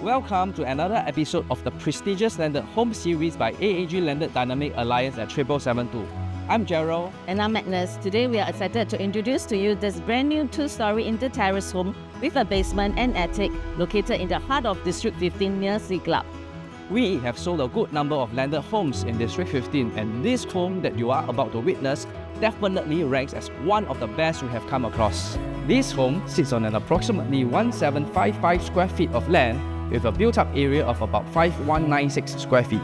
Welcome to another episode of the prestigious landed home series by AAG Landed Dynamic Alliance at 7772. I'm Geryl. And I'm Agnes. Today we are excited to introduce to you this brand new 2-story Inter-Terrace home with a basement and attic located in the heart of District 15 near Siglap. We have sold a good number of landed homes in District 15, and this home that you are about to witness definitely ranks as one of the best we have come across. This home sits on an approximately 1755 square feet of land with a built-up area of about 5196 square feet.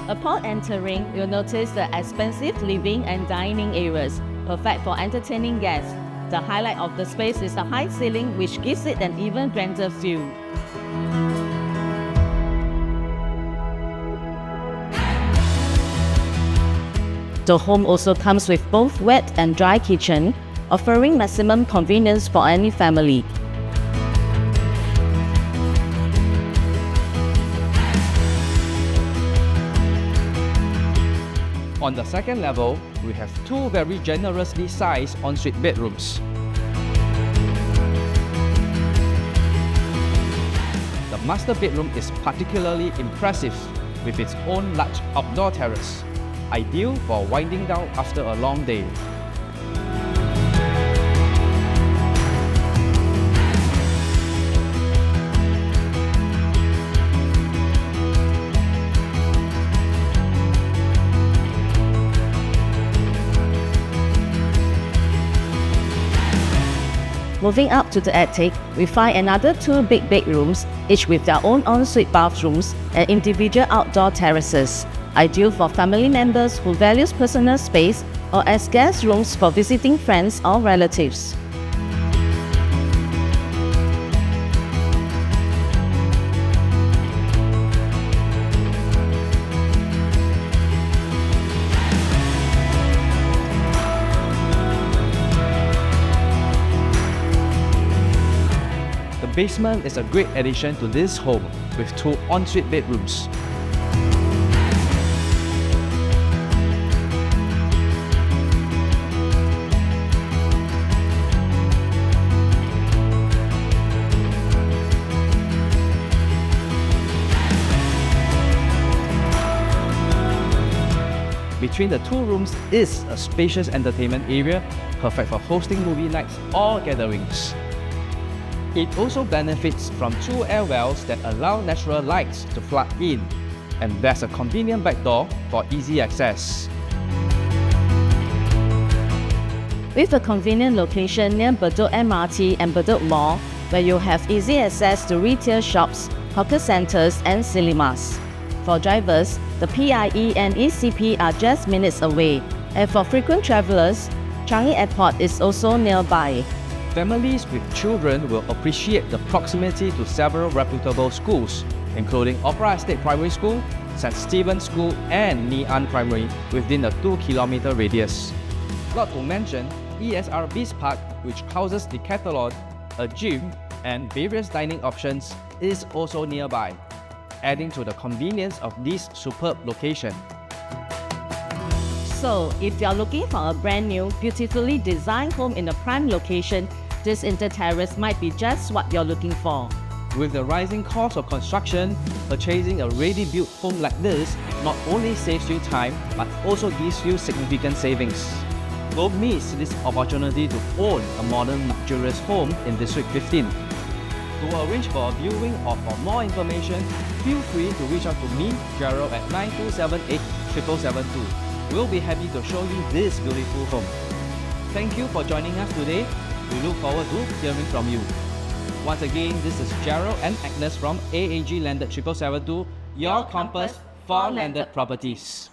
Upon entering, you'll notice the expensive living and dining areas, perfect for entertaining guests. The highlight of the space is the high ceiling, which gives it an even grander view. The home also comes with both wet and dry kitchen, offering maximum convenience for any family. On the second level, we have two very generously sized ensuite bedrooms. The master bedroom is particularly impressive with its own large outdoor terrace, ideal for winding down after a long day. Moving up to the attic, we find another two big bedrooms, each with their own ensuite bathrooms and individual outdoor terraces, ideal for family members who value personal space or as guest rooms for visiting friends or relatives. The basement is a great addition to this home with two ensuite bedrooms. Between the two rooms is a spacious entertainment area, perfect for hosting movie nights or gatherings. It also benefits from two air wells that allow natural lights to flood in, and there's a convenient back door for easy access. With a convenient location near Bedok MRT and Bedok Mall, where you have easy access to retail shops, hawker centres and cinemas. For drivers, the PIE and ECP are just minutes away, and for frequent travellers, Changi Airport is also nearby. Families with children will appreciate the proximity to several reputable schools, including Opera Estate Primary School, St. Stephen's School and Ngee Ann Primary within a 2-kilometer radius. Not to mention ESR Beach Park, which houses Decathlon, a gym and various dining options, is also nearby, adding to the convenience of this superb location. So, if you're looking for a brand new, beautifully designed home in a prime location, this Inter-Terrace might be just what you're looking for. With the rising cost of construction, purchasing a ready-built home like this not only saves you time, but also gives you significant savings. Don't miss this opportunity to own a modern, luxurious home in District 15. To arrange for a viewing or for more information, feel free to reach out to me, Geryl, at 9278 7772. We'll be happy to show you this beautiful home. Thank you for joining us today. We look forward to hearing from you. Once again, this is Geryl and Agnes from AAG Landed 7772, your compass for landed properties.